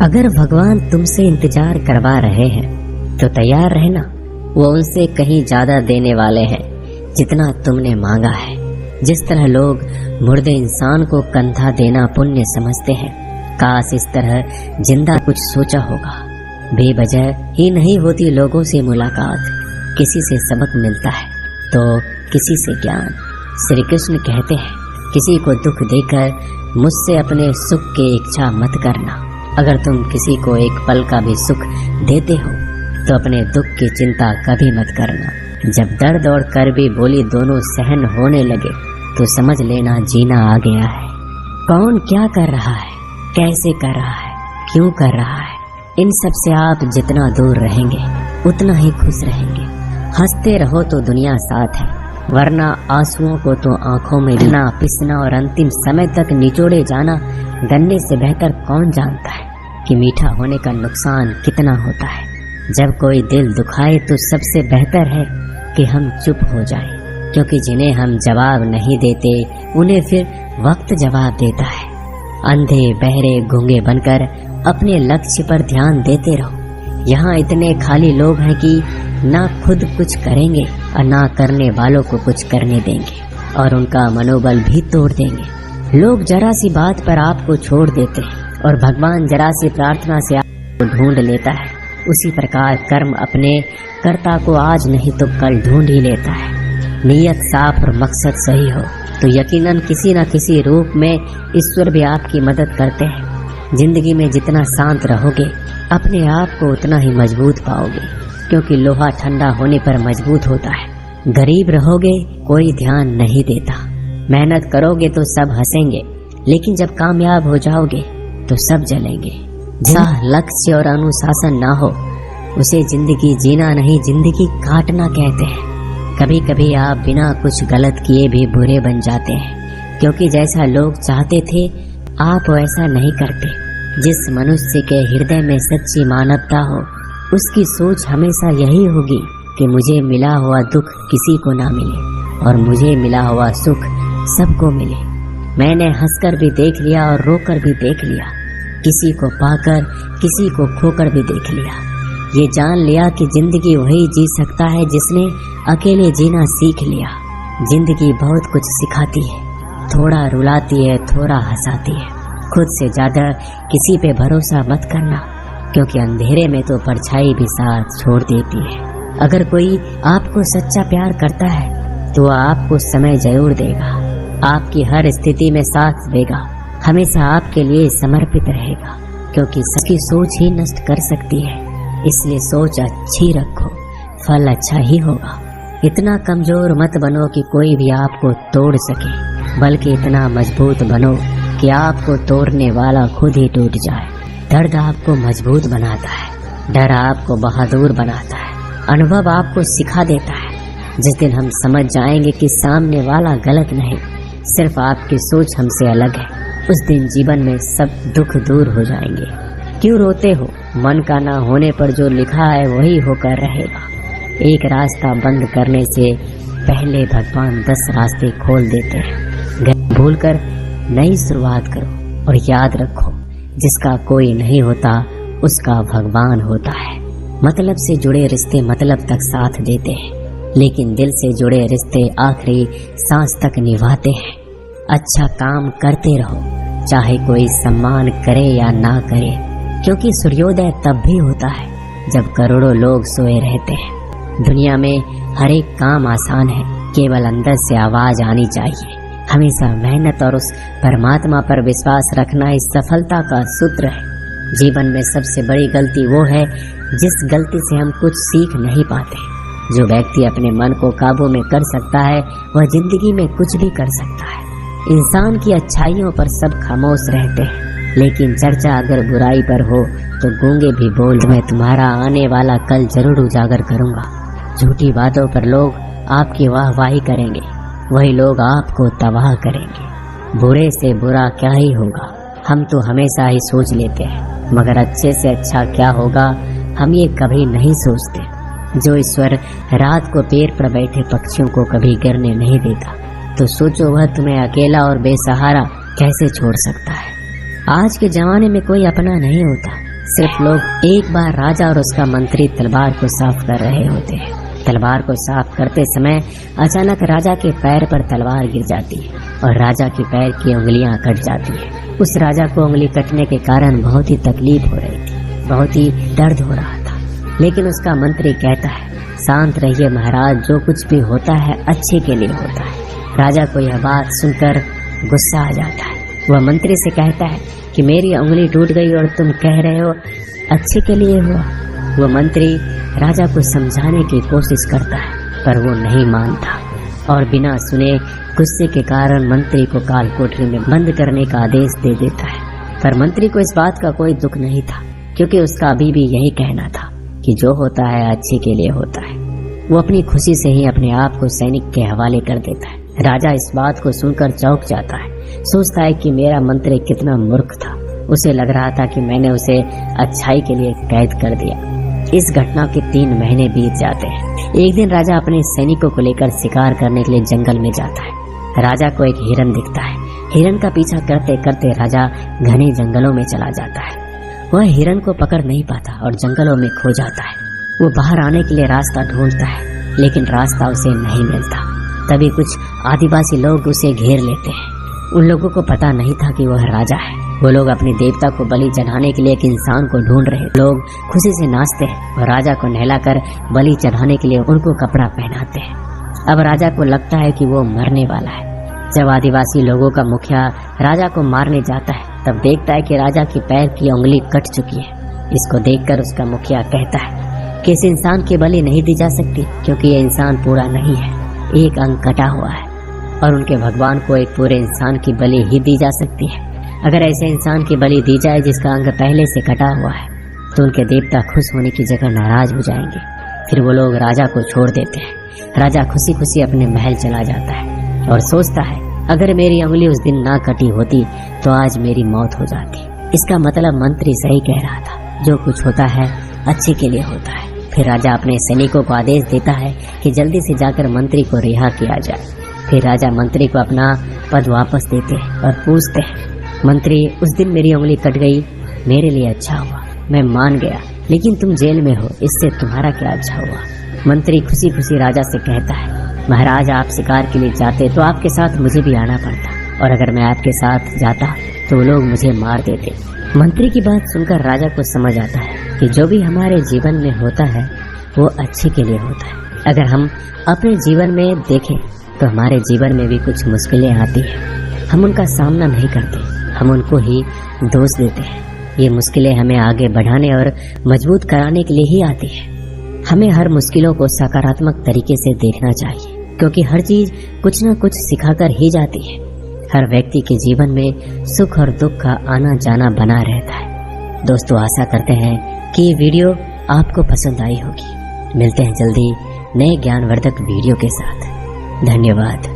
अगर भगवान तुमसे इंतजार करवा रहे हैं तो तैयार रहना। वो उनसे कहीं ज्यादा देने वाले हैं जितना तुमने मांगा है। जिस तरह लोग मुर्दे इंसान को कंधा देना पुण्य समझते हैं, काश इस तरह जिंदा कुछ सोचा होगा। बेवजह ही नहीं होती लोगों से मुलाकात, किसी से सबक मिलता है तो किसी से ज्ञान। श्री कृष्ण कहते हैं, किसी को दुख देकर मुझसे अपने सुख की इच्छा मत करना। अगर तुम किसी को एक पल का भी सुख देते हो तो अपने दुख की चिंता कभी मत करना। जब दर्द और कर भी बोली दोनों सहन होने लगे तो समझ लेना जीना आ गया है। कौन क्या कर रहा है, कैसे कर रहा है, क्यों कर रहा है, इन सब से आप जितना दूर रहेंगे उतना ही खुश रहेंगे। हंसते रहो तो दुनिया साथ है, वरना आंसुओं को तो आंखों में लेना, पिसना और अंतिम समय तक निचोड़े जाना गन्ने से बेहतर कौन जानता है कि मीठा होने का नुकसान कितना होता है। जब कोई दिल दुखाए तो सबसे बेहतर है कि हम चुप हो जाएं, क्योंकि जिन्हें हम जवाब नहीं देते उन्हें फिर वक्त जवाब देता है। अंधे बहरे गूंगे बनकर अपने लक्ष्य पर ध्यान देते रहो। यहाँ इतने खाली लोग हैं कि ना खुद कुछ करेंगे और ना करने वालों को कुछ करने देंगे, और उनका मनोबल भी तोड़ देंगे। लोग जरा सी बात पर आपको छोड़ देते हैं और भगवान जरा सी प्रार्थना से आपको ढूंढ लेता है। उसी प्रकार कर्म अपने कर्ता को आज नहीं तो कल ढूंढ ही लेता है। नीयत साफ और मकसद सही हो तो यकीनन किसी न किसी रूप में ईश्वर भी आपकी मदद करते हैं। जिंदगी में जितना शांत रहोगे अपने आप को उतना ही मजबूत पाओगे, क्योंकि लोहा ठंडा होने पर मजबूत होता है। गरीब रहोगे कोई ध्यान नहीं देता, मेहनत करोगे तो सब हंसेंगे, लेकिन जब कामयाब हो जाओगे तो सब जलेंगे। जहाँ लक्ष्य और अनुशासन ना हो उसे जिंदगी जीना नहीं, जिंदगी काटना कहते हैं। कभी कभी आप बिना कुछ गलत किए भी बुरे बन जाते हैं, क्योंकि जैसा लोग चाहते थे आप वैसा नहीं करते। जिस मनुष्य के हृदय में सच्ची मानवता हो उसकी सोच हमेशा यही होगी कि मुझे मिला हुआ दुख किसी को ना मिले और मुझे मिला हुआ सुख सबको मिले। मैंने हंसकर भी देख लिया और रोकर भी देख लिया, किसी को पाकर किसी को खोकर भी देख लिया। ये जान लिया कि जिंदगी वही जी सकता है जिसने अकेले जीना सीख लिया। जिंदगी बहुत कुछ सिखाती है, थोड़ा रुलाती है, थोड़ा हंसाती है। खुद से ज्यादा किसी पे भरोसा मत करना, क्योंकि अंधेरे में तो परछाई भी साथ छोड़ देती है। अगर कोई आपको सच्चा प्यार करता है तो आपको समय जरूर देगा, आपकी हर स्थिति में साथ देगा, हमेशा आपके लिए समर्पित रहेगा, क्योंकि सबकी सोच ही नष्ट कर सकती है। इसलिए सोच अच्छी रखो, फल अच्छा ही होगा। इतना कमजोर मत बनो कि कोई भी आपको तोड़ सके, बल्कि इतना मजबूत बनो कि आपको तोड़ने वाला खुद ही टूट जाए। दर्द आपको मजबूत बनाता है, डर आपको बहादुर बनाता है, अनुभव आपको सिखा देता है। जिस दिन हम समझ जाएंगे कि सामने वाला गलत नहीं, सिर्फ आपकी सोच हमसे अलग है, उस दिन जीवन में सब दुख दूर हो जाएंगे। क्यों रोते हो? मन का ना होने पर जो लिखा है वही होकर रहेगा। एक रास्ता बंद करने से पहले भगवान 10 रास्ते खोल देते हैं। भूलकर नई शुरुआत करो और याद रखो, जिसका कोई नहीं होता उसका भगवान होता है। मतलब से जुड़े रिश्ते मतलब तक साथ देते हैं, लेकिन दिल से जुड़े रिश्ते आखिरी सांस तक निभाते हैं। अच्छा काम करते रहो, चाहे कोई सम्मान करे या ना करे, क्योंकि सूर्योदय तब भी होता है जब करोड़ों लोग सोए रहते हैं। दुनिया में हर एक काम आसान है, केवल अंदर से आवाज आनी चाहिए। हमेशा मेहनत और उस परमात्मा पर विश्वास रखना इस सफलता का सूत्र है। जीवन में सबसे बड़ी गलती वो है जिस गलती से हम कुछ सीख नहीं पाते। जो व्यक्ति अपने मन को काबू में कर सकता है वह जिंदगी में कुछ भी कर सकता है। इंसान की अच्छाइयों पर सब खामोश रहते हैं, लेकिन चर्चा अगर बुराई पर हो तो गूंगे भी बोल। मैं तुम्हारा आने वाला कल जरूर उजागर करूंगा। झूठी बातों पर लोग आपकी वाहवाही करेंगे, वही लोग आपको तबाह करेंगे। बुरे से बुरा क्या ही होगा, हम तो हमेशा ही सोच लेते हैं, मगर अच्छे से अच्छा क्या होगा हम ये कभी नहीं सोचते। जो ईश्वर रात को पेड़ पर बैठे पक्षियों को कभी गिरने नहीं देता, तो सोचो वह तुम्हें अकेला और बेसहारा कैसे छोड़ सकता है। आज के जमाने में कोई अपना नहीं होता, सिर्फ लोग एक बार राजा और उसका मंत्री तलवार को साफ कर रहे होते हैं। तलवार को साफ करते समय अचानक राजा के पैर पर तलवार गिर जाती है और राजा के पैर की उंगलियां कट जाती है। उस राजा को उंगली कटने के कारण बहुत ही तकलीफ हो रही थी, बहुत ही दर्द हो रहा था। लेकिन उसका मंत्री कहता है, शांत रहिए महाराज, जो कुछ भी होता है अच्छे के लिए होता है। राजा को यह बात सुनकर गुस्सा आ जाता है। वह मंत्री से कहता है कि मेरी उंगली टूट गई और तुम कह रहे हो अच्छे के लिए हुआ। वह मंत्री राजा को समझाने की कोशिश करता है पर वो नहीं मानता और बिना सुने गुस्से के कारण मंत्री को काल कोठरी में बंद करने का आदेश दे देता है। पर मंत्री को इस बात का कोई दुख नहीं था, क्योंकि उसका अभी भी यही कहना था कि जो होता है अच्छे के लिए होता है। वो अपनी खुशी से ही अपने आप को सैनिक के हवाले कर देता है। राजा इस बात को सुनकर चौंक जाता है, सोचता है कि मेरा मंत्री कितना मूर्ख था। उसे लग रहा था कि मैंने उसे अच्छाई के लिए कैद कर दिया। इस घटना के 3 महीने बीत जाते हैं। एक दिन राजा अपने सैनिकों को लेकर शिकार करने के लिए जंगल में जाता है। राजा को एक हिरन दिखता है। हिरन का पीछा करते करते राजा घने जंगलों में चला जाता है। वह हिरन को पकड़ नहीं पाता और जंगलों में खो जाता है। वो बाहर आने के लिए रास्ता ढूंढता है, लेकिन रास्ता उसे नहीं मिलता। तभी कुछ आदिवासी लोग उसे घेर लेते हैं। उन लोगों को पता नहीं था कि वह राजा है। वो लोग अपने देवता को बलि चढ़ाने के लिए एक इंसान को ढूंढ रहे। लोग खुशी से नाचते हैं और राजा को नहलाकर बलि चढ़ाने के लिए उनको कपड़ा पहनाते हैं। अब राजा को लगता है कि वो मरने वाला है। जब आदिवासी लोगों का मुखिया राजा को मारने जाता है, तब देखता है कि राजा की पैर की उंगली कट चुकी है। इसको देखकर उसका मुखिया कहता है कि इस इंसान की बलि नहीं दी जा सकती, क्योंकि ये इंसान पूरा नहीं है, एक अंग कटा हुआ है और उनके भगवान को एक पूरे इंसान की बलि ही दी जा सकती है। अगर ऐसे इंसान की बलि दी जाए जिसका अंग पहले से कटा हुआ है, तो उनके देवता खुश होने की जगह नाराज हो जाएंगे। फिर वो लोग राजा को छोड़ देते हैं। राजा खुशी खुशी अपने महल चला जाता है और सोचता है, अगर मेरी उंगली उस दिन ना कटी होती तो आज मेरी मौत हो जाती। इसका मतलब मंत्री सही कह रहा था, जो कुछ होता है अच्छे के लिए होता है। फिर राजा अपने सैनिकों को आदेश देता है कि जल्दी से जाकर मंत्री को रिहा किया जाए। फिर राजा मंत्री को अपना पद वापस देते हैं और पूछते हैं, मंत्री, उस दिन मेरी उंगली कट गई, मेरे लिए अच्छा हुआ, मैं मान गया, लेकिन तुम जेल में हो, इससे तुम्हारा क्या अच्छा हुआ। मंत्री खुशी खुशी राजा से कहता है, महाराज, आप शिकार के लिए जाते तो आपके साथ मुझे भी आना पड़ता, और अगर मैं आपके साथ जाता तो वो लोग मुझे मार देते। मंत्री की बात सुनकर राजा को समझ आता है कि जो भी हमारे जीवन में होता है वो अच्छे के लिए होता है। अगर हम अपने जीवन में देखें तो हमारे जीवन में भी कुछ मुश्किलें आती हैं, हम उनका सामना नहीं करते, हम उनको ही दोष देते हैं। ये मुश्किलें हमें आगे बढ़ाने और मजबूत कराने के लिए ही आती है। हमें हर मुश्किलों को सकारात्मक तरीके से देखना चाहिए, क्योंकि हर चीज कुछ न कुछ सिखाकर ही जाती है। हर व्यक्ति के जीवन में सुख और दुख का आना जाना बना रहता है। दोस्तों, आशा करते हैं कि ये वीडियो आपको पसंद आई होगी। मिलते हैं जल्दी नए ज्ञानवर्धक वीडियो के साथ। धन्यवाद।